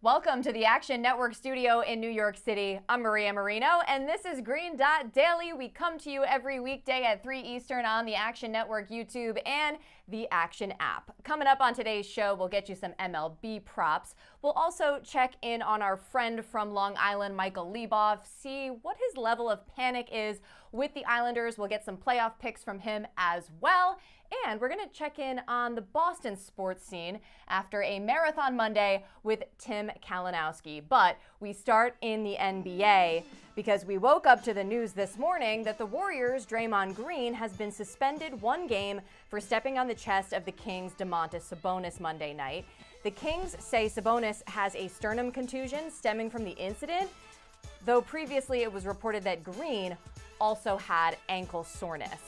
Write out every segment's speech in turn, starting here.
Welcome to the Action Network studio in New York City. I'm Maria Marino, and this is Green Dot Daily. We come to you every weekday at 3 Eastern on the Action Network YouTube and the Action app. Coming up on today's show, we'll get you some MLB props. We'll also check in on our friend from Long Island, Michael Leboff, see what his level of panic is with the Islanders. We'll get some playoff picks from him as well. And we're going to check in on the Boston sports scene after a marathon Monday with Tim Kalinowski. But we start in the NBA because we woke up to the news this morning that the Warriors' Draymond Green has been suspended one game for stepping on the chest of the Kings' Domantas Sabonis Monday night. The Kings say Sabonis has a sternum contusion stemming from the incident, though previously it was reported that Green also had ankle soreness.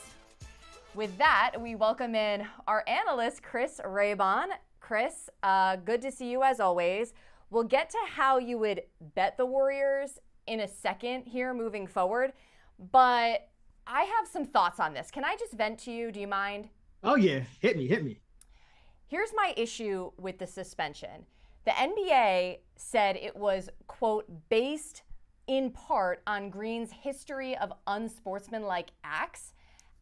With that, we welcome in our analyst, Chris Raybon. Chris, good to see you as always. We'll get to how you would bet the Warriors in a second here moving forward, but I have some thoughts on this. Can I just vent to you? Do you mind? Oh yeah, hit me. Here's my issue with the suspension. The NBA said it was, quote, based in part on Green's history of unsportsmanlike acts,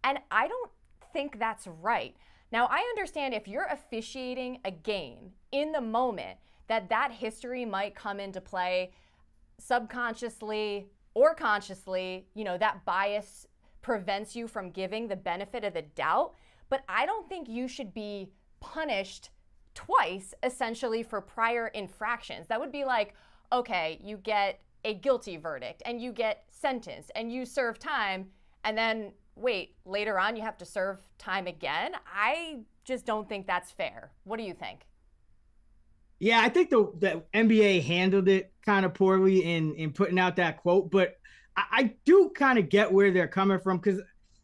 and I don't think that's right. Now, I understand if you're officiating a game in the moment that history might come into play subconsciously or consciously, that bias prevents you from giving the benefit of the doubt, but I don't think you should be punished twice essentially for prior infractions. That would be like, okay, you get a guilty verdict and you get sentenced and you serve time, and then wait, later on you have to serve time again? I just don't think that's fair. What do you think? Yeah, I think the NBA handled it kind of poorly in putting out that quote, but I do kind of get where they're coming from, because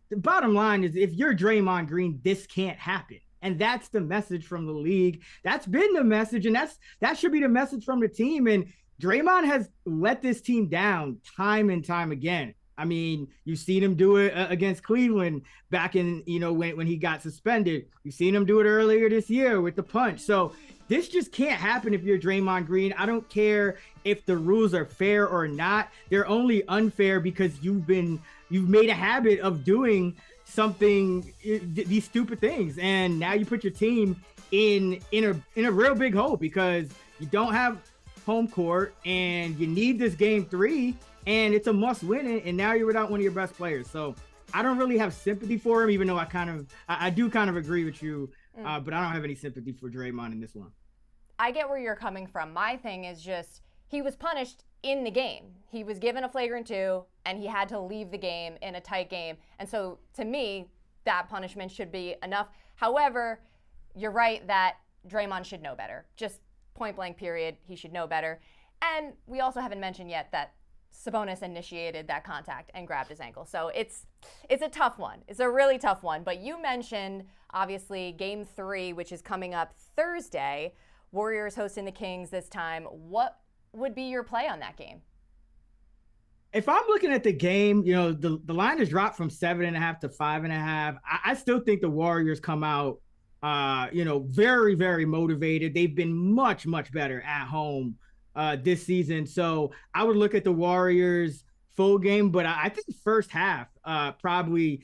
the bottom line is if you're Draymond Green, this can't happen. And that's the message from the league. That's been the message, and that should be the message from the team. And Draymond has let this team down time and time again. I mean, you've seen him do it against Cleveland back in, when he got suspended. You've seen him do it earlier this year with the punch. So this just can't happen if you're Draymond Green. I don't care if the rules are fair or not. They're only unfair because you've made a habit of doing something, these stupid things. And now you put your team in a real big hole because you don't have home court and you need this game 3. And it's a must win, and now you're without one of your best players. So I don't really have sympathy for him, even though I do kind of agree with you, but I don't have any sympathy for Draymond in this one. I get where you're coming from. My thing is just he was punished in the game. He was given a flagrant 2, and he had to leave the game in a tight game. And so to me, that punishment should be enough. However, you're right that Draymond should know better. Just point blank period, he should know better. And we also haven't mentioned yet that Sabonis initiated that contact and grabbed his ankle. So it's a tough one. It's a really tough one. But you mentioned, obviously, Game 3, which is coming up Thursday. Warriors hosting the Kings this time. What would be your play on that game? If I'm looking at the game, the line has dropped from 7.5 to 5.5. I still think the Warriors come out, very, very motivated. They've been much, much better at home this season. So I would look at the Warriors full game, but I think first half probably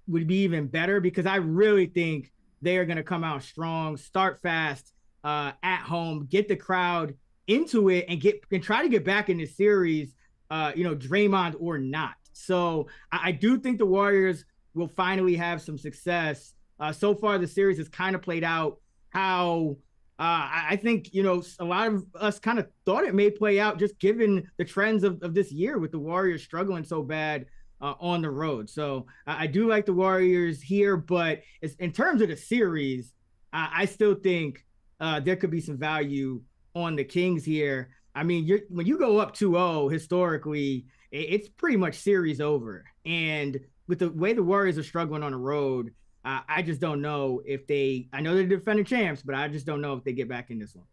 would be even better, because I really think they are going to come out strong, start fast at home, get the crowd into it, and try to get back in the series, Draymond or not. So I do think the Warriors will finally have some success. So far, the series has kind of played out how I think, a lot of us kind of thought it may play out, just given the trends of this year with the Warriors struggling so bad on the road. So I do like the Warriors here, but in terms of the series, I still think there could be some value on the Kings here. I mean, when you go up 2-0, historically, it's pretty much series over. And with the way the Warriors are struggling on the road, I just don't know I know they're defending champs, but I just don't know if they get back in this one.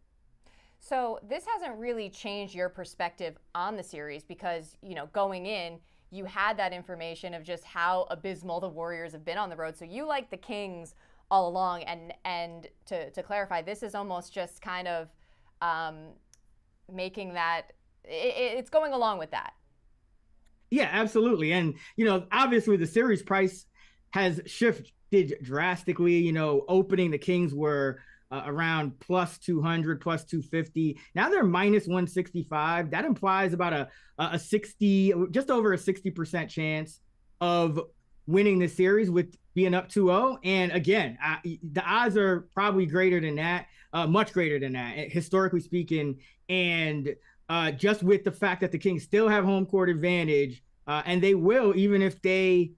So this hasn't really changed your perspective on the series because, going in, you had that information of just how abysmal the Warriors have been on the road. So you like the Kings all along. And to clarify, this is almost just kind of making that it's going along with that. Yeah, absolutely. And, obviously the series price has shifted drastically. Opening the Kings were around plus 200, plus 250. Now they're minus 165. That implies about a 60, just over a 60% chance of winning the series with being up 2-0. And again, the odds are probably greater than that, much greater than that, historically speaking. And just with the fact that the Kings still have home court advantage, and they will, even if they,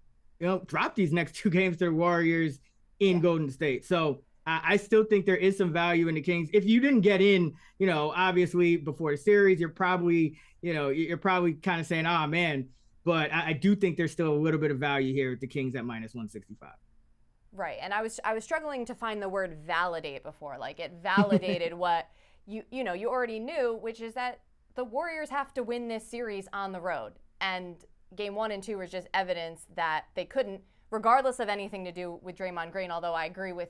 drop these next two games to the Warriors in Golden State. So I still think there is some value in the Kings. If you didn't get in, obviously before the series, you're probably kind of saying, oh man, but I do think there's still a little bit of value here with the Kings at minus 165. Right. And I was struggling to find the word validate before. Like, it validated what you already knew, which is that the Warriors have to win this series on the road. And game 1 and 2 was just evidence that they couldn't, regardless of anything to do with Draymond Green, although I agree with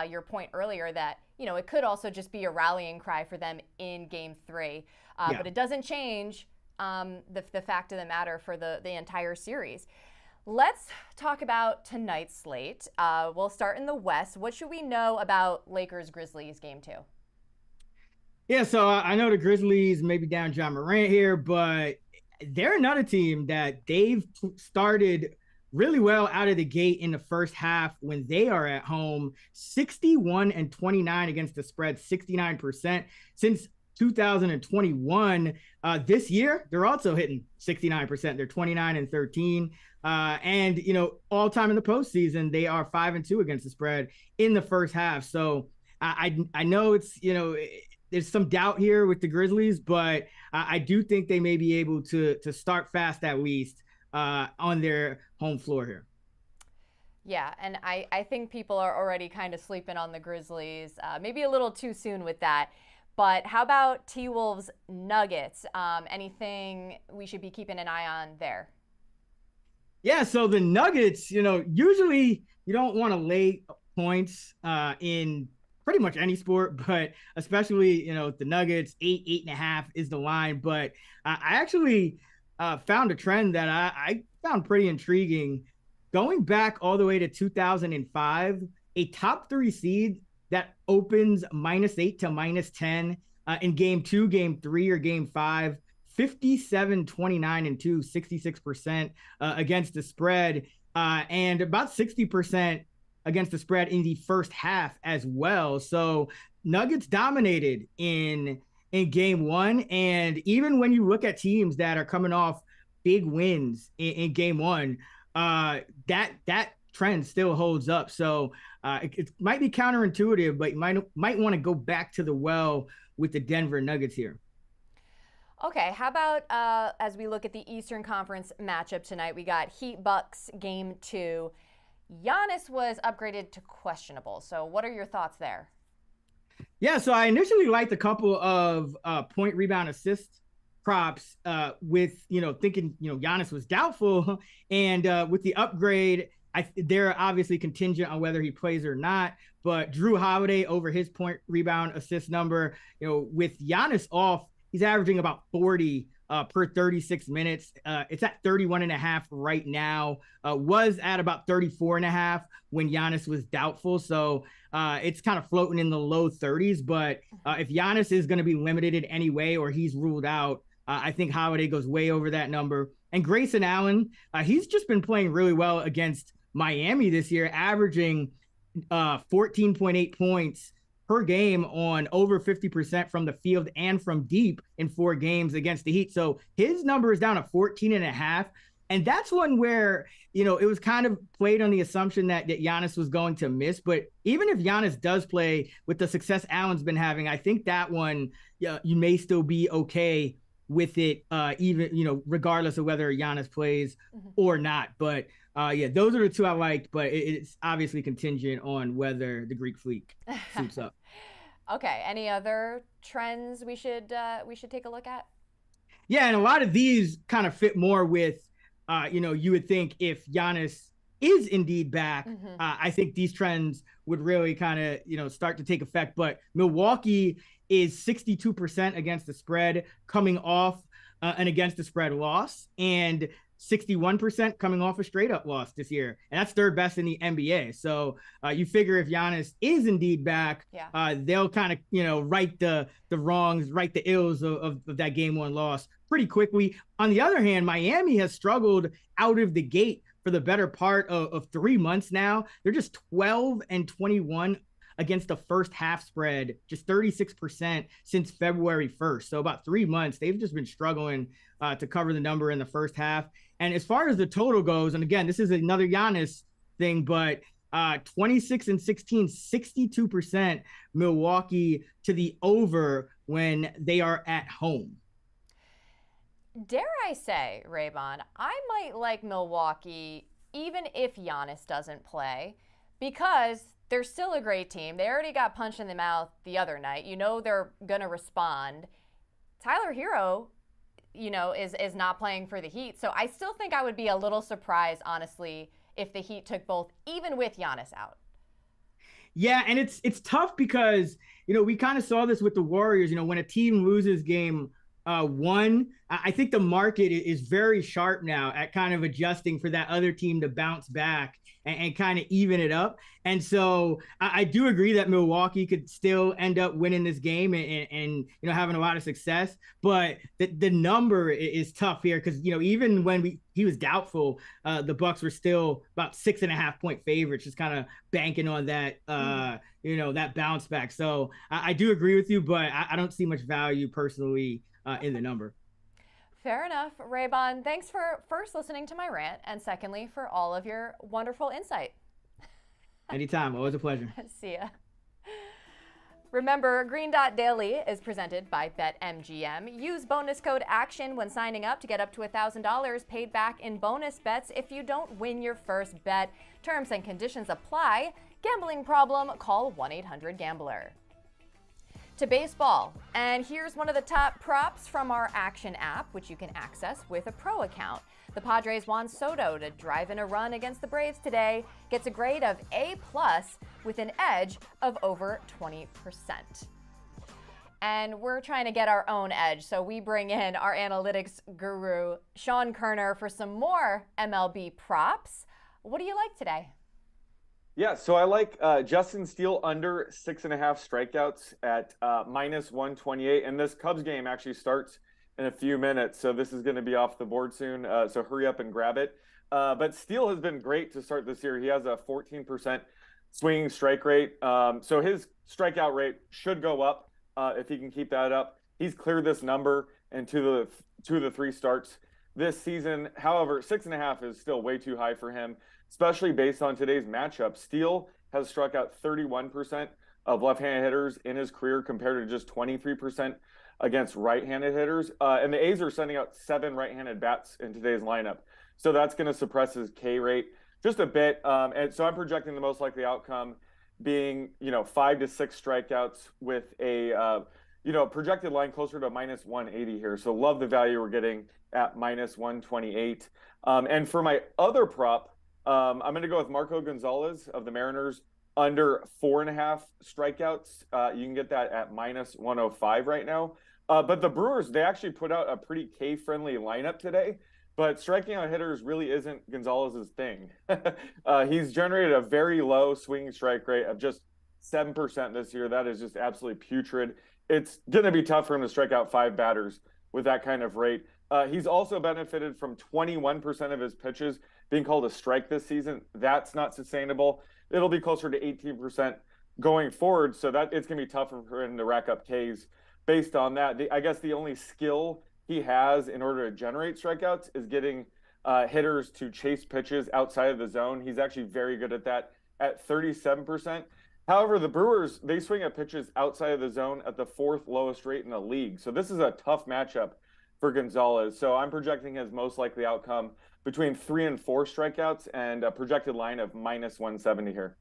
your point earlier that, it could also just be a rallying cry for them in game 3. But it doesn't change the fact of the matter for the entire series. Let's talk about tonight's slate. We'll start in the West. What should we know about Lakers-Grizzlies game 2? Yeah, so I know the Grizzlies may be down John Morant here, but they're another team that they've started really well out of the gate in the first half when they are at home. 61-29 against the spread, 69%. Since 2021, this year, they're also hitting 69%. They're 29-13. And, all time in the postseason, they are 5-2 against the spread in the first half. So I know it's, there's some doubt here with the Grizzlies, but I do think they may be able to start fast at least on their home floor here. Yeah, and I think people are already kind of sleeping on the Grizzlies, maybe a little too soon with that. But how about T-Wolves Nuggets? Anything we should be keeping an eye on there? Yeah, so the Nuggets, usually you don't want to lay points in pretty much any sport, but especially, the Nuggets, 8.5 is the line. But I actually found a trend that I found pretty intriguing. Going back all the way to 2005, a top 3 seed that opens -8 to -10 in game 2, game 3, or game 5, 57-29-2, 66% against the spread, and about 60% against the spread in the first half as well. So Nuggets dominated in game 1. And even when you look at teams that are coming off big wins in game 1, that trend still holds up. So it might be counterintuitive, but you might want to go back to the well with the Denver Nuggets here. Okay, how about as we look at the Eastern Conference matchup tonight, we got Heat Bucks game 2. Giannis was upgraded to questionable. So what are your thoughts there? Yeah, so I initially liked a couple of point, rebound, assist props with, thinking, Giannis was doubtful. And with the upgrade, they're obviously contingent on whether he plays or not. But Drew Holiday over his point, rebound, assist number, with Giannis off, he's averaging about 40 per 36 minutes. It's at 31.5 right now. Was at about 34.5 when Giannis was doubtful. So it's kind of floating in the low 30s. But if Giannis is going to be limited in any way or he's ruled out, I think Holiday goes way over that number. And Grayson Allen, he's just been playing really well against Miami this year, averaging 14.8 points per game on over 50% from the field and from deep in 4 games against the Heat. So his number is down to 14.5. And that's one where, it was kind of played on the assumption that Giannis was going to miss. But even if Giannis does play with the success Allen's been having, I think that one, you may still be okay with it, even, regardless of whether Giannis plays or not. But those are the 2 I liked, but it's obviously contingent on whether the Greek Freak suits up. Okay. Any other trends we should take a look at? Yeah, and a lot of these kind of fit more with, you would think if Giannis is indeed back, I think these trends would really kind of, start to take effect. But Milwaukee is 62% against the spread coming off an against the spread loss, and 61% coming off a straight up loss this year. And that's third best in the NBA. So you figure if Giannis is indeed back, they'll kind of, right the wrongs, right the ills of that game one loss pretty quickly. On the other hand, Miami has struggled out of the gate for the better part of 3 months now. They're just 12-21 against the first half spread, just 36% since February 1st. So about 3 months, they've just been struggling to cover the number in the first half. And as far as the total goes, and again, this is another Giannis thing, but 26-16, 62% Milwaukee to the over when they are at home. Dare I say, Raybon, I might like Milwaukee even if Giannis doesn't play, because they're still a great team. They already got punched in the mouth the other night. They're going to respond. Tyler Hero, is not playing for the Heat. So I still think I would be a little surprised, honestly, if the Heat took both, even with Giannis out. Yeah, and it's tough because, we kind of saw this with the Warriors. When a team loses game one, I think the market is very sharp now at kind of adjusting for that other team to bounce back and kind of even it up. And so I do agree that Milwaukee could still end up winning this game and having a lot of success. But the number is tough here because, even when he was doubtful, the Bucks were still about 6.5 point favorites, just kind of banking on that, that bounce back. So I do agree with you, but I don't see much value personally in the number. Fair enough. Raybon, thanks for first listening to my rant, and secondly, for all of your wonderful insight. Anytime. Always a pleasure. See ya. Remember, Green Dot Daily is presented by BetMGM. Use bonus code ACTION when signing up to get up to $1,000 paid back in bonus bets if you don't win your first bet. Terms and conditions apply. Gambling problem? Call 1-800-GAMBLER. To baseball, and here's one of the top props from our Action app, which you can access with a pro account. The Padres' Juan Soto to drive in a run against the Braves today gets a grade of A+ with an edge of over 20%. And we're trying to get our own edge, so we bring in our analytics guru, Sean Koerner, for some more MLB props. What do you like today? Yeah, so I like Justin Steele under 6.5 strikeouts at -128. And this Cubs game actually starts in a few minutes, so this is going to be off the board soon. So hurry up and grab it. But Steele has been great to start this year. He has a 14% swinging strike rate. So his strikeout rate should go up if he can keep that up. He's cleared this number in two of the three starts this season. However, 6.5 is still way too high for him, especially based on today's matchup. Steele has struck out 31% of left-handed hitters in his career compared to just 23% against right-handed hitters. And the A's are sending out 7 right-handed bats in today's lineup. So that's going to suppress his K rate just a bit. And so I'm projecting the most likely outcome being, 5 to 6 strikeouts with a, projected line closer to -180 here. So love the value we're getting at -128. And for my other prop, I'm going to go with Marco Gonzalez of the Mariners under 4.5 strikeouts. You can get that at -105 right now. But the Brewers, they actually put out a pretty K-friendly lineup today. But striking out hitters really isn't Gonzalez's thing. He's generated a very low swinging strike rate of just 7% this year. That is just absolutely putrid. It's going to be tough for him to strike out 5 batters with that kind of rate. He's also benefited from 21% of his pitches being called a strike this season. That's not sustainable. It'll be closer to 18% going forward. So that it's going to be tougher for him to rack up Ks based on that. I guess the only skill he has in order to generate strikeouts is getting hitters to chase pitches outside of the zone. He's actually very good at that at 37%. However, the Brewers, they swing at pitches outside of the zone at the 4th lowest rate in the league. So this is a tough matchup for Gonzalez. So I'm projecting his most likely outcome between 3 and 4 strikeouts and a projected line of -170 here.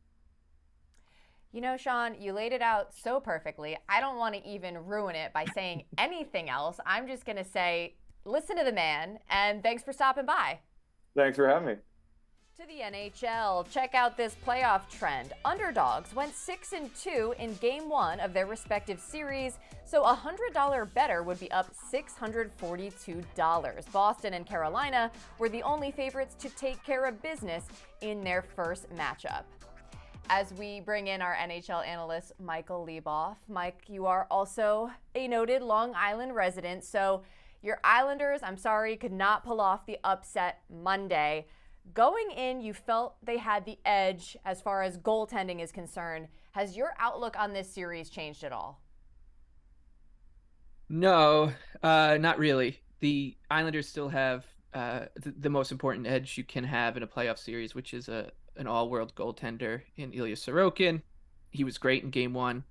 Sean, you laid it out so perfectly. I don't want to even ruin it by saying anything else. I'm just going to say, listen to the man, and thanks for stopping by. Thanks for having me. To the NHL, check out this playoff trend. Underdogs went 6-2 in Game 1 of their respective series, so a $100 bettor would be up $642. Boston and Carolina were the only favorites to take care of business in their first matchup. As we bring in our NHL analyst, Michael Leboff. Mike, you are also a noted Long Island resident, so your Islanders, I'm sorry, could not pull off the upset Monday. Going in, you felt they had the edge as far as goaltending is concerned. Has your outlook on this series changed at all? No, not really. The Islanders still have the most important edge you can have in a playoff series, which is an all-world goaltender in Ilya Sorokin. He was great in Game 1,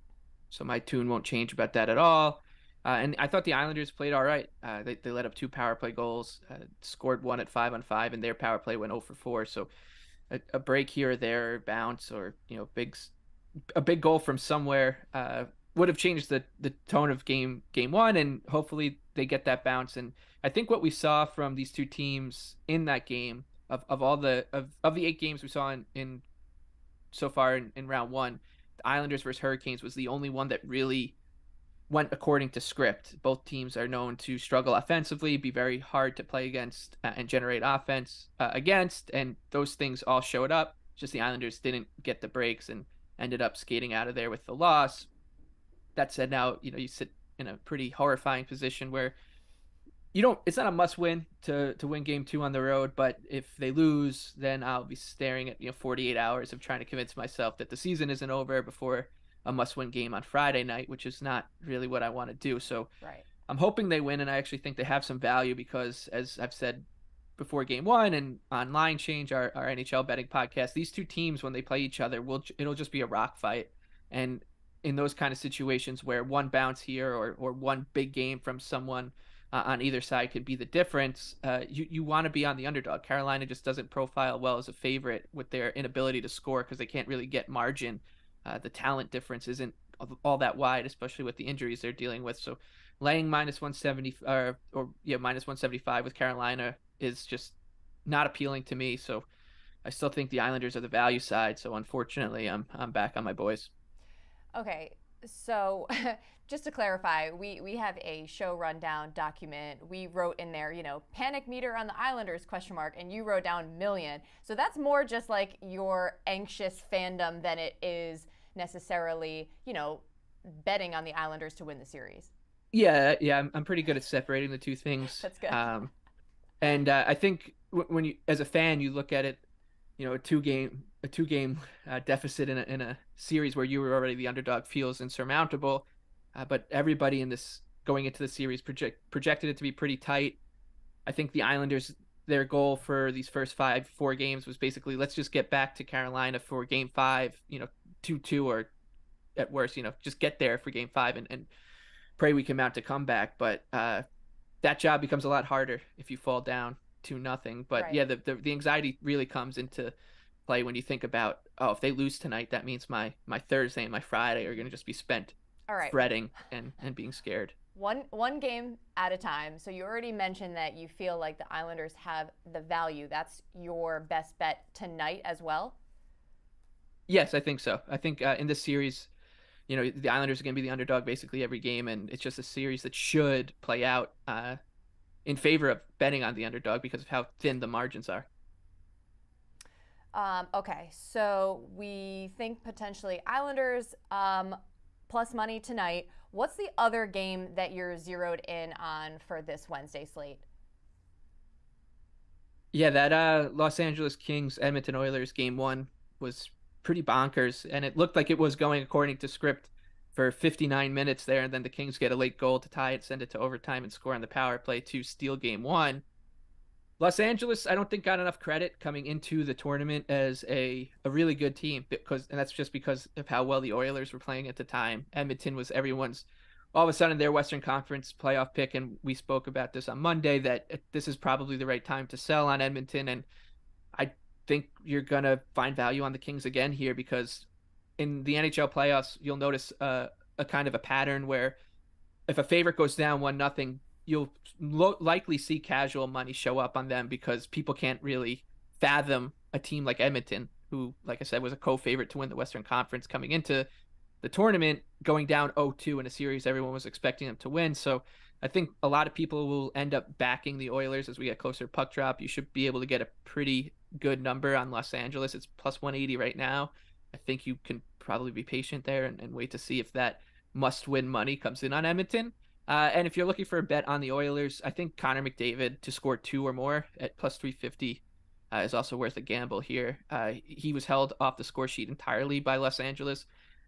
so my tune won't change about that at all. And I thought the Islanders played all right. They let up 2 power play goals, scored 1 at 5-on-5, and their power play went 0 for 4. So a break here or there, bounce, or a big goal from somewhere would have changed the tone of game 1, and hopefully they get that bounce. And I think what we saw from these two teams in that game, of all the 8 games we saw in so far in round 1, the Islanders versus Hurricanes was the only one that really went according to script. Both teams are known to struggle offensively, be very hard to play against, and generate offense against, and those things all showed up. Just the Islanders didn't get the breaks and ended up skating out of there with the loss. That said, now you sit in a pretty horrifying position where it's not a must win to win Game 2 on the road, but if they lose, then I'll be staring at 48 hours of trying to convince myself that the season isn't over before a must-win game on Friday night, which is not really what I want to do. So right. I'm hoping they win, and I actually think they have some value because, as I've said before Game 1 and on Line Change, our NHL betting podcast, these two teams, when they play each other, it'll just be a rock fight. And in those kind of situations where one bounce here or one big game from someone on either side could be the difference, you want to be on the underdog. Carolina just doesn't profile well as a favorite with their inability to score because they can't really get margin. The talent difference isn't all that wide, especially with the injuries they're dealing with. So laying minus 170 minus 175 with Carolina is just not appealing to me. So I still think the Islanders are the value side. So unfortunately, I'm back on my boys. Okay, so just to clarify, we have a show rundown document. We wrote in there, panic meter on the Islanders ? And you wrote down million. So that's more just like your anxious fandom than it is necessarily, betting on the Islanders to win the series. Yeah, I'm pretty good at separating the two things. That's good. And I think when you, as a fan, you look at it, a two game deficit in a series where you were already the underdog feels insurmountable. But everybody in this going into the series projected it to be pretty tight. I think the Islanders, their goal for these first 4 games was basically, let's just get back to Carolina for Game 5, 2-2, or at worst, just get there for Game 5 and pray we can mount a comeback. But that job becomes a lot harder if you fall down 2-0. But right. Yeah, the anxiety really comes into play when you think about, if they lose tonight, that means my Thursday and my Friday are going to just be spent fretting and being scared. One game at a time. So you already mentioned that you feel like the Islanders have the value. That's your best bet tonight as well? Yes, I think so. I think in this series, the Islanders are going to be the underdog basically every game, and it's just a series that should play out in favor of betting on the underdog because of how thin the margins are. Okay, so we think potentially Islanders plus money tonight. What's the other game that you're zeroed in on for this Wednesday slate? Yeah, that Los Angeles Kings Edmonton Oilers Game 1 was pretty bonkers, and it looked like it was going according to script for 59 minutes there, and then the Kings get a late goal to tie it, send it to overtime, and score on the power play to steal Game 1. Los Angeles, I don't think got enough credit coming into the tournament as a really good team, and that's just because of how well the Oilers were playing at the time. Edmonton was everyone's, all of a sudden, their Western Conference playoff pick, and we spoke about this on Monday, that this is probably the right time to sell on Edmonton, and I think you're going to find value on the Kings again here because in the NHL playoffs, you'll notice a kind of a pattern where if a favorite goes down 1-0, you'll likely see casual money show up on them because people can't really fathom a team like Edmonton, who, like I said, was a co-favorite to win the Western Conference coming into the tournament, going down 0-2 in a series everyone was expecting them to win. So I think a lot of people will end up backing the Oilers as we get closer to puck drop. You should be able to get a pretty good number on Los Angeles. It's plus 180 right now. I think you can probably be patient there and wait to see if that must-win money comes in on Edmonton. And if you're looking for a bet on the Oilers, I think Connor McDavid to score 2 or more at plus 350 is also worth a gamble here. He was held off the score sheet entirely by Los Angeles.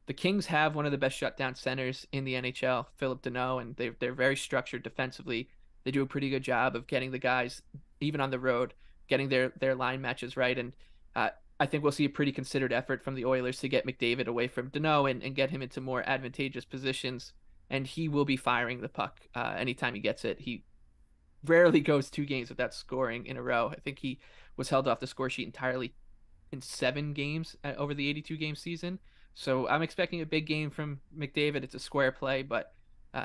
The Kings have one of the best shutdown centers in the NHL, Philip Deneau, and they're very structured defensively. They do a pretty good job of getting the guys, even on the road, getting their line matches right. And I think we'll see a pretty considered effort from the Oilers to get McDavid away from Deneau and get him into more advantageous positions. And he will be firing the puck anytime he gets it. He rarely goes 2 games without scoring in a row. I think he was held off the score sheet entirely in 7 games over the 82-game season. So I'm expecting a big game from McDavid. It's a square play, but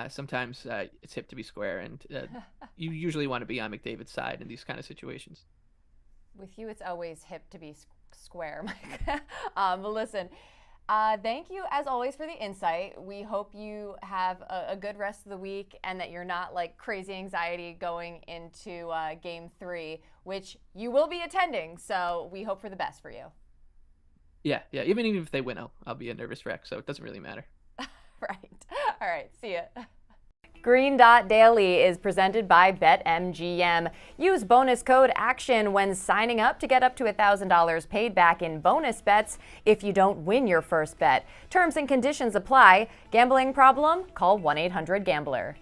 sometimes it's hip to be square, and you usually want to be on McDavid's side in these kind of situations. With you, it's always hip to be square, Mike. But listen, thank you as always for the insight. We hope you have a good rest of the week and that you're not like crazy anxiety going into Game 3, which you will be attending. So we hope for the best for you. Yeah. Even if they win, I'll be a nervous wreck, so it doesn't really matter. Right. All right. See ya. Green Dot Daily is presented by BetMGM. Use bonus code ACTION when signing up to get up to $1,000 paid back in bonus bets if you don't win your first bet. Terms and conditions apply. Gambling problem? Call 1-800-GAMBLER.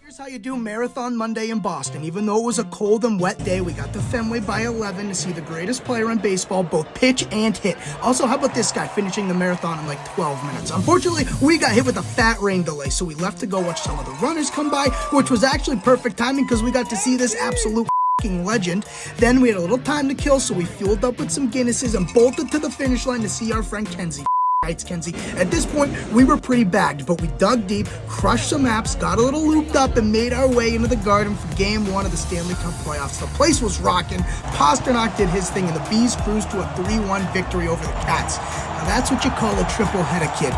Here's how you do Marathon Monday in Boston. Even though it was a cold and wet day, we got to Fenway by 11 to see the greatest player in baseball both pitch and hit. Also, how about this guy finishing the marathon in like 12 minutes? Unfortunately, we got hit with a fat rain delay, so we left to go watch some of the runners come by, which was actually perfect timing because we got to see this absolute legend. Then we had a little time to kill, so we fueled up with some Guinnesses and bolted to the finish line to see our friend Kenzie. Right, Kenzie. At this point, we were pretty bagged, but we dug deep, crushed some apps, got a little looped up, and made our way into the Garden for Game 1 of the Stanley Cup playoffs. The place was rocking. Pasternak did his thing, and the Bees cruised to a 3-1 victory over the Cats. Now that's what you call a triple header, kid.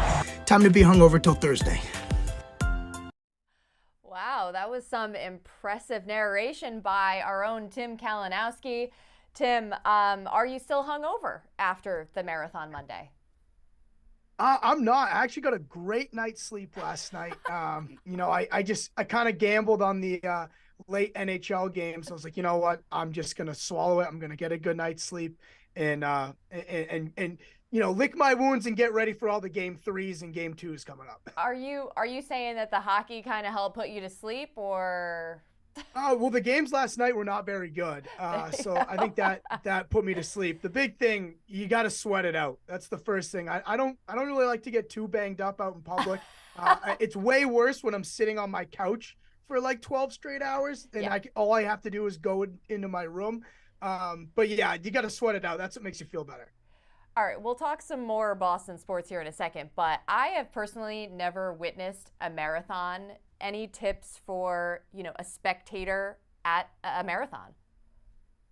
Time to be hungover till Thursday. Wow, that was some impressive narration by our own Tim Kalinowski. Tim, are you still hungover after the Marathon Monday? I'm not. I actually got a great night's sleep last night. I kind of gambled on the late NHL games. I was like, you know what? I'm just going to swallow it. I'm going to get a good night's sleep and lick my wounds and get ready for all the Game 3s and Game 2s coming up. Are you saying that the hockey kind of helped put you to sleep, or? Well, the games last night were not very good. So I think that put me to sleep. The big thing, you got to sweat it out. That's the first thing. I don't really like to get too banged up out in public. It's way worse when I'm sitting on my couch for like 12 straight hours and all I have to do is go into my room. But yeah, you got to sweat it out. That's what makes you feel better. All right, we'll talk some more Boston sports here in a second, but I have personally never witnessed a marathon. Any tips for, a spectator at a marathon?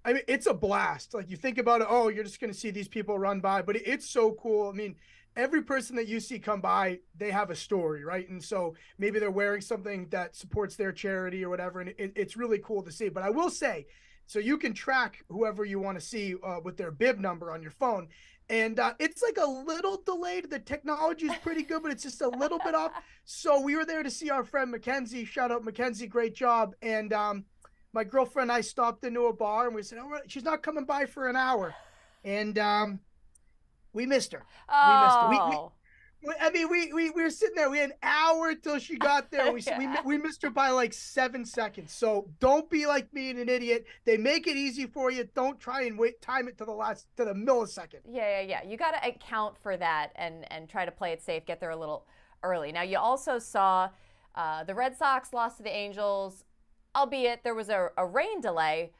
I mean, it's a blast. Like, you think about it, you're just going to see these people run by, but it's so cool. I mean, every person that you see come by, they have a story, right? And so maybe they're wearing something that supports their charity or whatever, and it's really cool to see. But I will say, so you can track whoever you want to see with their bib number on your phone. And it's like a little delayed. The technology is pretty good, but it's just a little bit off. So we were there to see our friend Mackenzie. Shout out Mackenzie, great job. And my girlfriend and I stopped into a bar, and we said, she's not coming by for an hour. And we missed her. Oh. We missed her. We were sitting there. We had an hour till she got there. We missed her by like 7 seconds. So don't be like me and an idiot. They make it easy for you. Don't try and time it to the millisecond. Yeah. You got to account for that and try to play it safe. Get there a little early. Now, you also saw the Red Sox lost to the Angels, albeit there was a rain delay.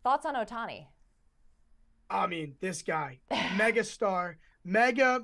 Thoughts on Ohtani? I mean, this guy, megastar. Mega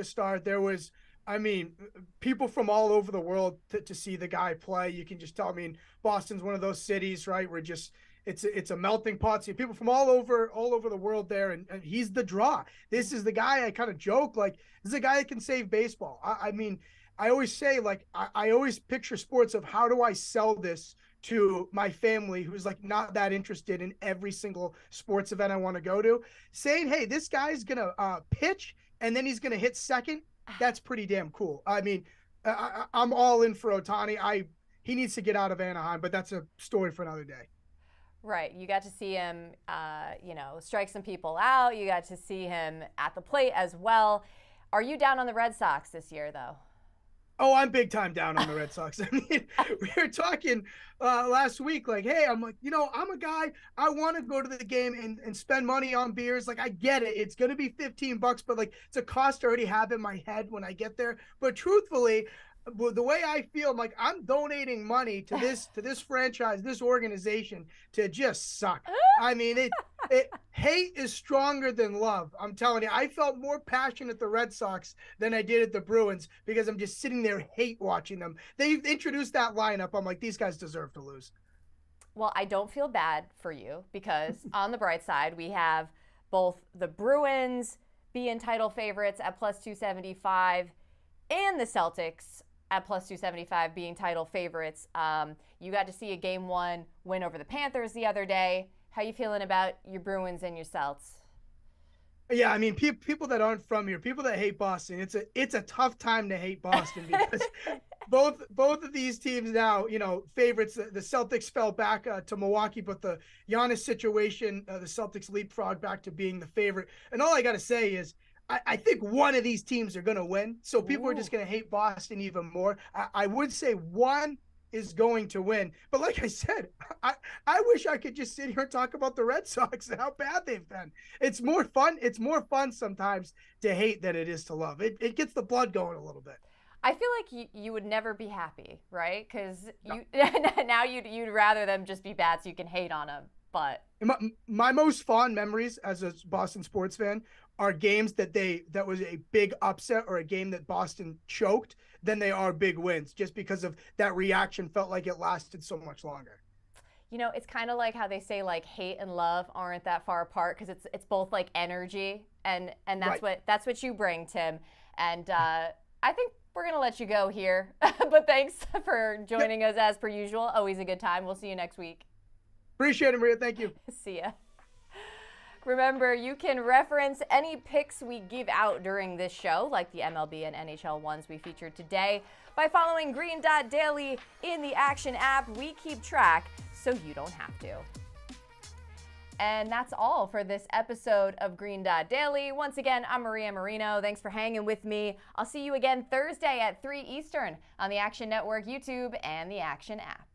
star. There was I mean, people from all over the world to see the guy play. You can just tell. I mean, Boston's one of those cities, right? Where just it's a melting pot. See people from all over the world there, and he's the draw. This is the guy. I kind of joke like this is a guy that can save baseball. I mean, I always say like I always picture sports of how do I sell this to my family who's like not that interested in every single sports event I want to go to, saying, hey, this guy's gonna pitch and then he's gonna hit second. That's pretty damn cool. I mean, I'm all in for Ohtani. He needs to get out of Anaheim, but that's a story for another day. Right. You got to see him, strike some people out. You got to see him at the plate as well. Are you down on the Red Sox this year, though? Oh, I'm big time down on the Red Sox. I mean, we were talking last week, like, hey, I'm like, I'm a guy, I want to go to the game and spend money on beers. Like, I get it. It's going to be $15, but like, it's a cost I already have in my head when I get there. But truthfully, the way I feel, I'm like, I'm donating money to this franchise, this organization to just suck. I mean, hate is stronger than love. I'm telling you, I felt more passion at the Red Sox than I did at the Bruins because I'm just sitting there hate watching them. They've introduced that lineup. I'm like, these guys deserve to lose. Well, I don't feel bad for you because on the bright side, we have both the Bruins being title favorites at plus 275 and the Celtics at plus 275 being title favorites. You got to see a Game 1 win over the Panthers the other day. How you feeling about your Bruins and your Celts? Yeah, I mean, people that aren't from here, people that hate Boston, it's a tough time to hate Boston because both of these teams now, favorites. The Celtics fell back to Milwaukee, but the Giannis situation, the Celtics leapfrog back to being the favorite. And all I got to say is, I think one of these teams are going to win. So people are just going to hate Boston even more. I would say one is going to win. But like I said, I wish I could just sit here and talk about the Red Sox and how bad they've been. It's more fun. It's more fun sometimes to hate than it is to love. It gets the blood going a little bit. I feel like you would never be happy, right? Because now you'd rather them just be bad so you can hate on them. But my most fond memories as a Boston sports fan are games that was a big upset or a game that Boston choked than they are big wins, just because of that reaction felt like it lasted so much longer. It's kind of like how they say like hate and love aren't that far apart because it's both like energy and that's right. that's what you bring, Tim. And I think we're gonna let you go here, but thanks for joining us as per usual. Always a good time. We'll see you next week. Appreciate it, Maria. Thank you. See ya. Remember, you can reference any picks we give out during this show, like the MLB and NHL ones we featured today, by following Green Dot Daily in the Action app. We keep track so you don't have to. And that's all for this episode of Green Dot Daily. Once again, I'm Maria Marino. Thanks for hanging with me. I'll see you again Thursday at 3 Eastern on the Action Network YouTube and the Action app.